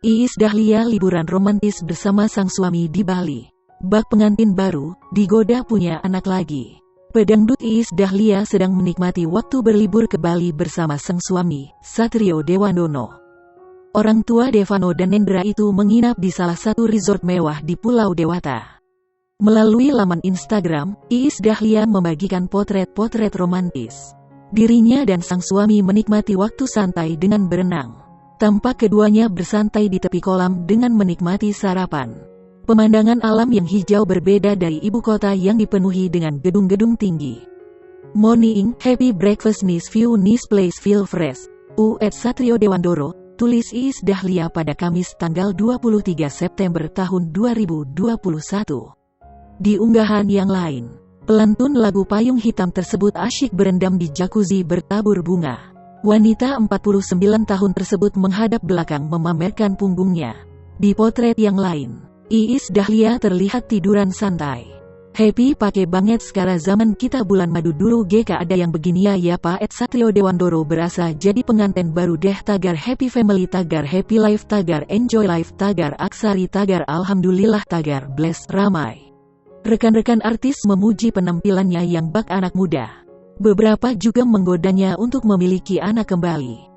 Iis Dahlia liburan romantis bersama sang suami di Bali. Bak pengantin baru, digoda punya anak lagi. Pedangdut Iis Dahlia sedang menikmati waktu berlibur ke Bali bersama sang suami, Satrio Dewandono. Orang tua Devano dan Nendra itu menginap di salah satu resort mewah di Pulau Dewata. Melalui laman Instagram, Iis Dahlia membagikan potret-potret romantis. Dirinya dan sang suami menikmati waktu santai dengan berenang. Tampak keduanya bersantai di tepi kolam dengan menikmati sarapan. Pemandangan alam yang hijau berbeda dari ibu kota yang dipenuhi dengan gedung-gedung tinggi. Morning, happy breakfast nice view nice place feel fresh. Satrio Dewandoro, tulis Iis Dahlia pada Kamis tanggal 23 September tahun 2021. Di unggahan yang lain, pelantun lagu Payung Hitam tersebut asyik berendam di jacuzzi bertabur bunga. Wanita 49 tahun tersebut menghadap belakang memamerkan punggungnya. Di potret yang lain, Iis Dahlia terlihat tiduran santai. Happy pakai banget sekarang zaman kita bulan madu dulu GK ada yang begini ya Pak. Satrio Dewandoro berasa jadi pengantin baru deh. Tagar happy family, tagar happy life, tagar enjoy life, tagar aksari, tagar alhamdulillah, tagar bless. Ramai rekan-rekan artis memuji penampilannya yang bak anak muda. Beberapa juga menggodanya untuk memiliki anak kembali.